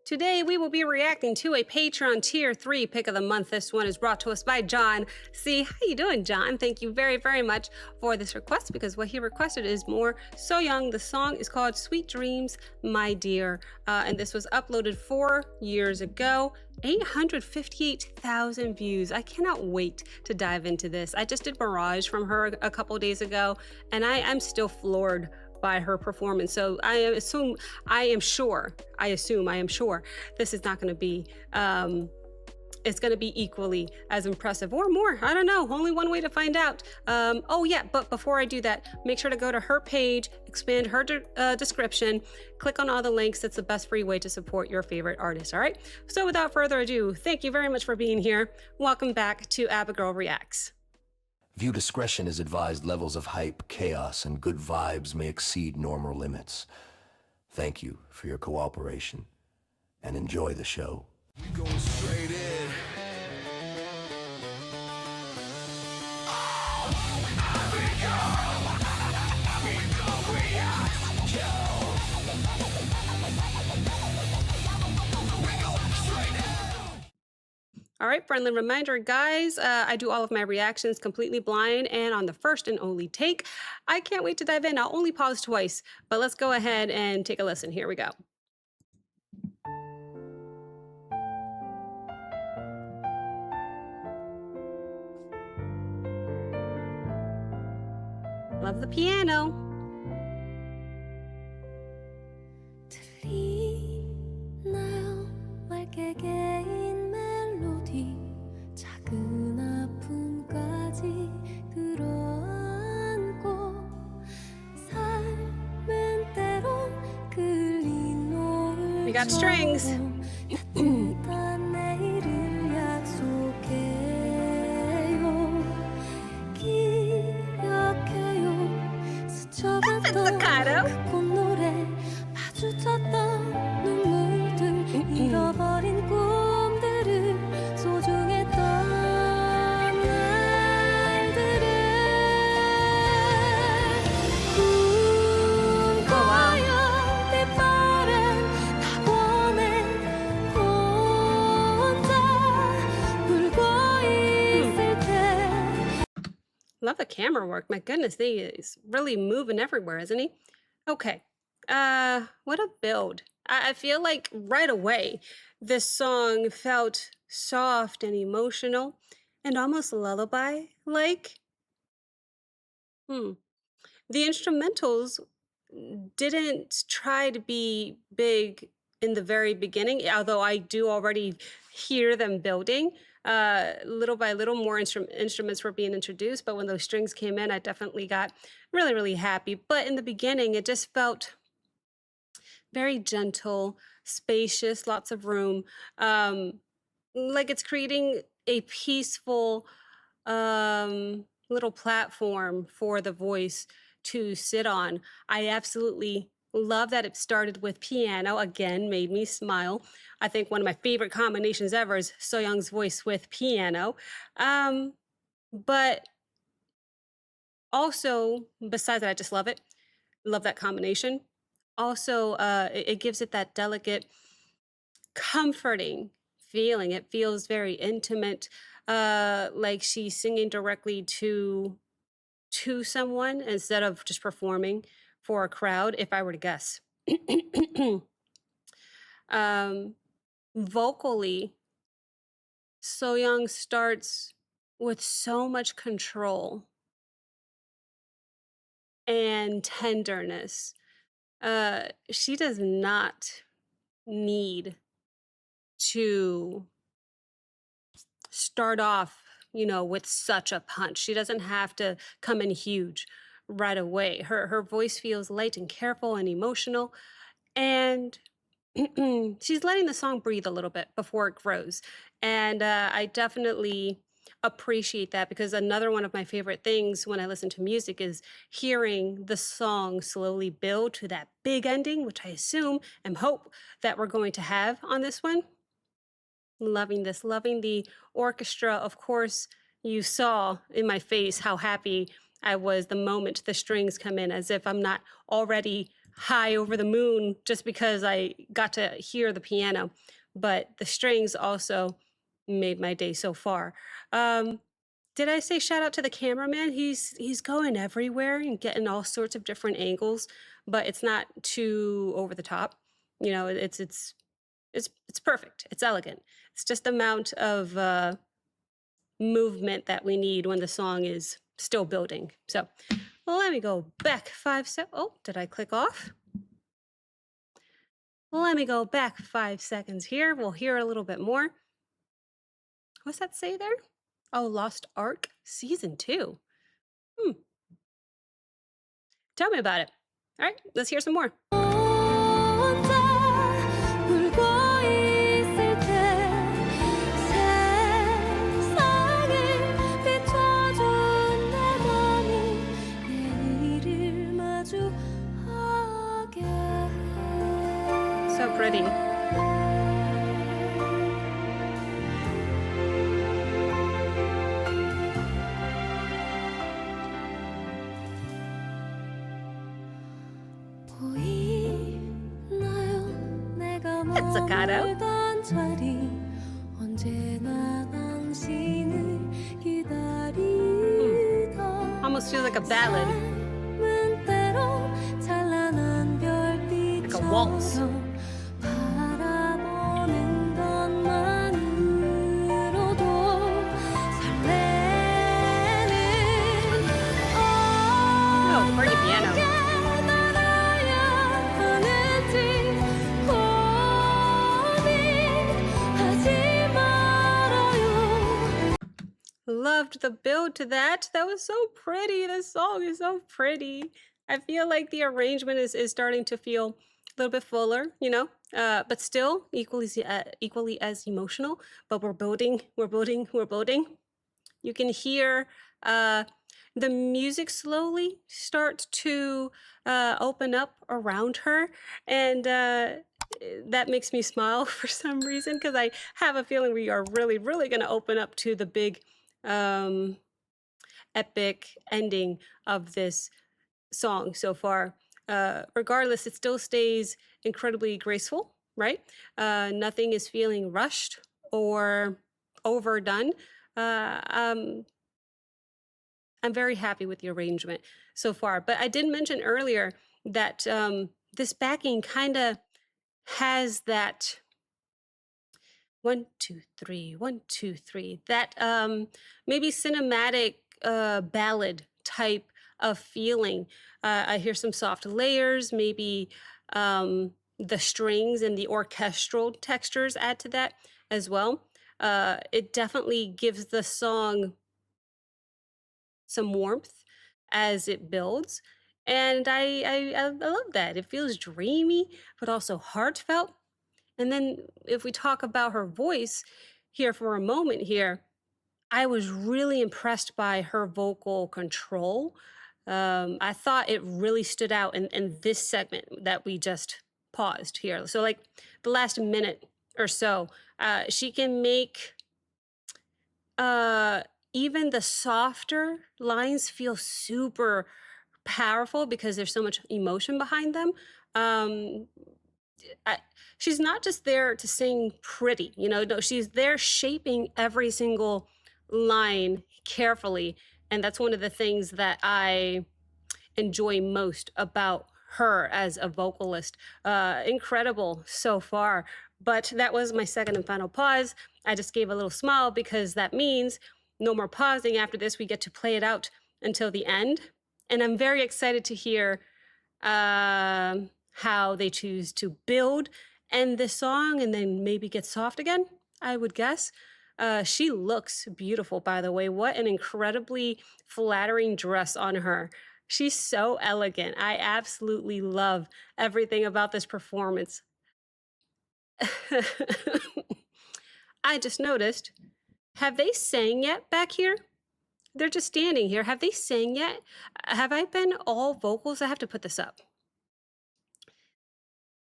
Today we will be reacting to a Patreon Tier 3 pick of the month. This one is brought to us by John C. How you doing, John? Thank you very, very much for this request because what he requested is more Sohyang. The song is called Sweet Dreams, My Dear, and this was uploaded 4 years ago. 858,000 views. I cannot wait to dive into this. I just did Mirage from her a couple days ago, and I'm still floored by her performance. So I am sure this is not going to be it's going to be equally as impressive or more. I don't know. Only one way to find out. Oh yeah, but before I do that, make sure to go to her page, expand her description, click on all the links. That's the best free way to support your favorite artist. All right. So without further ado, thank you very much for being here. Welcome back to Abigail Reacts. View discretion is advised. Levels of hype, chaos, and good vibes may exceed normal limits. Thank you for your cooperation, and enjoy the show. We going straight in. All right, friendly reminder, guys, I do all of my reactions completely blind and on the first and only take. I can't wait to dive in. I'll only pause twice, but let's go ahead and take a listen. Here we go. Love the piano. We got strings. Staccato. Love the camera work. My goodness, he's really moving everywhere, isn't he? Okay. What a build. I feel like right away this song felt soft and emotional and almost lullaby-like. The instrumentals didn't try to be big in the very beginning, although I do already hear them building. Little by little, more instruments were being introduced, but when those strings came in, I definitely got really, really happy. But in the beginning, it just felt very gentle, spacious, lots of room, like it's creating a peaceful little platform for the voice to sit on. I absolutely love that it started with piano. Again, made me smile. I think one of my favorite combinations ever is Sohyang's voice with piano. But also, besides that, I just love it. Love that combination. Also, it gives it that delicate, comforting feeling. It feels very intimate, like she's singing directly to someone instead of just performing for a crowd, if I were to guess. Vocally, Sohyang starts with so much control and tenderness. She does not need to start off, with such a punch. She doesn't have to come in huge right away. Her voice feels light and careful and emotional, and she's letting the song breathe a little bit before it grows. And I definitely appreciate that because another one of my favorite things when I listen to music is hearing the song slowly build to that big ending, which I assume and hope that we're going to have on this one. Loving this, loving the orchestra. Of course, you saw in my face how happy I was the moment the strings come in, as if I'm not already high over the moon just because I got to hear the piano, but the strings also made my day so far. Um, did I say shout out to the cameraman? He's going everywhere and getting all sorts of different angles, but it's not too over the top. You know, it's perfect. It's elegant. It's just the amount of movement that we need when the song is still building. So let me go back 5 seconds. Oh, did I click off? Let me go back 5 seconds here. We'll hear a little bit more. What's that say there? Oh, Lost Ark season 2. Hmm. Tell me about it. All right, let's hear some more. 혼자 울고 있을 때 세상을 비춰준 내 맘이 내일을 마주하게 So pretty. 보이나요 내가 Pizzicato. 머물던 자리 언제나 당신을 기다리던 Almost feels like a ballad. 삶은 때론 찬란한 Like a waltz. 별빛처럼 바라보는 것만으로도 설레는 Oh, pretty piano. 날아야 하는지 고민하지 말아요. Loved the build to that. That was so pretty. This song is so pretty. I feel like the arrangement is starting to feel a little bit fuller, you know, but still equally as emotional. But we're building, we're building, we're building. You can hear the music slowly start to open up around her, and that makes me smile for some reason because I have a feeling we are really, really going to open up to the big um, epic ending of this song so far. Regardless, it still stays incredibly graceful, right? Nothing is feeling rushed or overdone. Uh, um, I'm very happy with the arrangement so far. But I did mention earlier that this backing kind of has that 1, 2, 3, 1, 2, 3, that maybe cinematic ballad type of feeling. I hear some soft layers, maybe the strings and the orchestral textures add to that as well. It definitely gives the song some warmth as it builds. And I love that. It feels dreamy, but also heartfelt. And then if we talk about her voice here for a moment here, I was really impressed by her vocal control. I thought it really stood out in this segment that we just paused here. So, like the last minute or so, she can make even the softer lines feel super powerful because there's so much emotion behind them. Um, she's not just there to sing pretty, you know, no, she's there shaping every single line carefully. And that's one of the things that I enjoy most about her as a vocalist. Incredible so far. But that was my second and final pause. I just gave a little smile because that means no more pausing after this. We get to play it out until the end. And I'm very excited to hear how they choose to build end this song and then maybe get soft again, I would guess. She looks beautiful, by the way. What an incredibly flattering dress on her. She's so elegant. I absolutely love everything about this performance. I just noticed, have they sang yet back here? They're just standing here. Have they sang yet? Have I been all vocals? I have to put this up.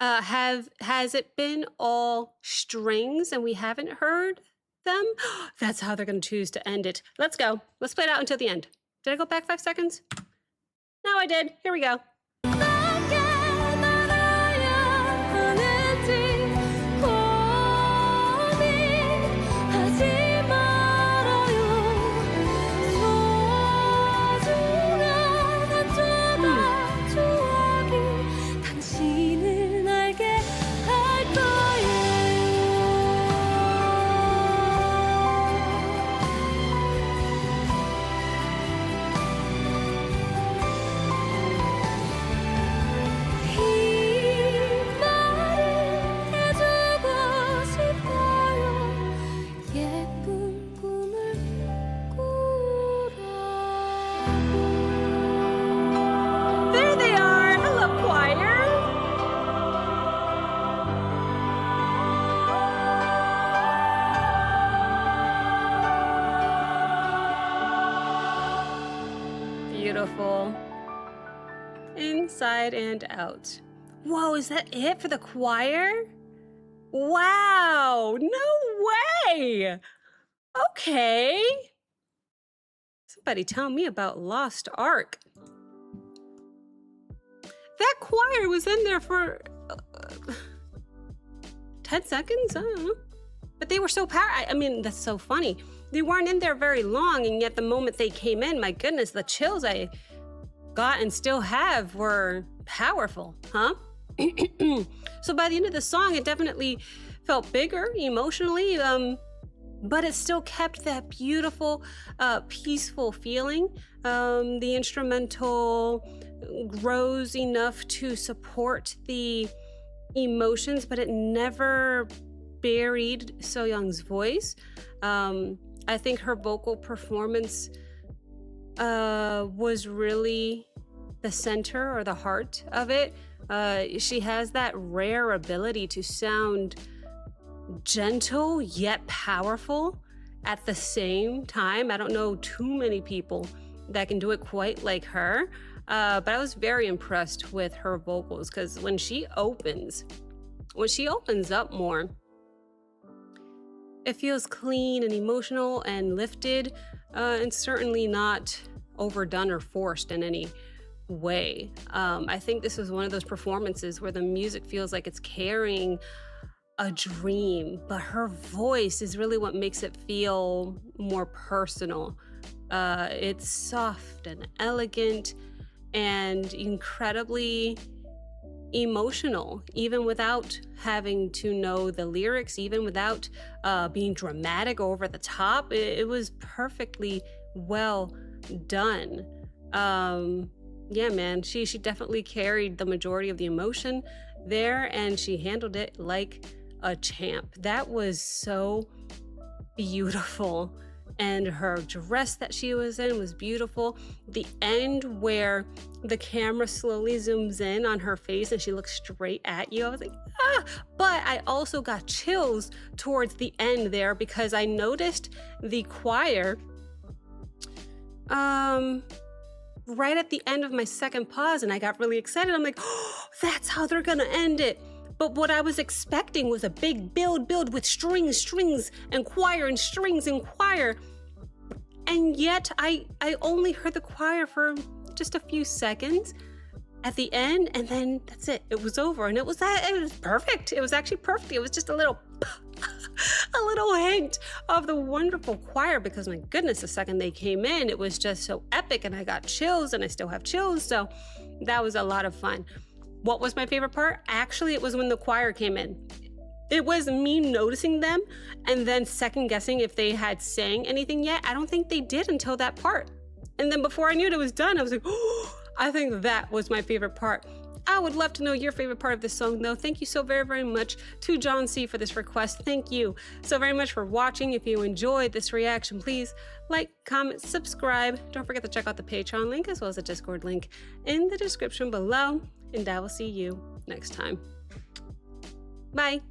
Has it been all strings and we haven't heard them? That's how they're going to choose to end it. Let's go. Let's play it out until the end. Did I go back 5 seconds? No, I did. Here we go. 내게 beautiful. Inside and out. Whoa, is that it for the choir? Wow, no way! Okay. Somebody tell me about Lost Ark. That choir was in there for 10 seconds? I don't know. But they were so powerful. I mean, that's so funny. They weren't in there very long, and yet the moment they came in, my goodness, the chills I got and still have were powerful, huh? So by the end of the song, it definitely felt bigger emotionally, but it still kept that beautiful, peaceful feeling. The instrumental grows enough to support the emotions, but it never buried Sohyang's voice. I think her vocal performance was really the center or the heart of it. She has that rare ability to sound gentle yet powerful at the same time. I don't know too many people that can do it quite like her, but I was very impressed with her vocals because when she opens up more, it feels clean and emotional and lifted, and certainly not overdone or forced in any way. I think this is one of those performances where the music feels like it's carrying a dream, but her voice is really what makes it feel more personal. It's soft and elegant and incredibly emotional, even without having to know the lyrics, even without being dramatic or over the top. It was perfectly well done. Yeah, man, she definitely carried the majority of the emotion there, and she handled it like a champ. That was so beautiful. And her dress that she was in was beautiful. The end where the camera slowly zooms in on her face and she looks straight at you, I was like, ah! But I also got chills towards the end there because I noticed the choir right at the end of my second pause, and I got really excited. I'm like, oh, that's how they're gonna end it. But what I was expecting was a big build with strings and choir and strings and choir. And yet I only heard the choir for just a few seconds at the end, and then that's it. It was over, and it was perfect. It was actually perfect. It was just a little hint of the wonderful choir, because my goodness, the second they came in, it was just so epic, and I got chills, and I still have chills. So that was a lot of fun. What was my favorite part? Actually, it was when the choir came in. It was me noticing them and then second guessing if they had sang anything yet. I don't think they did until that part. And then before I knew it was done, I was like, oh, I think that was my favorite part. I would love to know your favorite part of this song, though. Thank you so very, very much to John C. for this request. Thank you so very much for watching. If you enjoyed this reaction, please like, comment, subscribe. Don't forget to check out the Patreon link as well as the Discord link in the description below. And I will see you next time. Bye.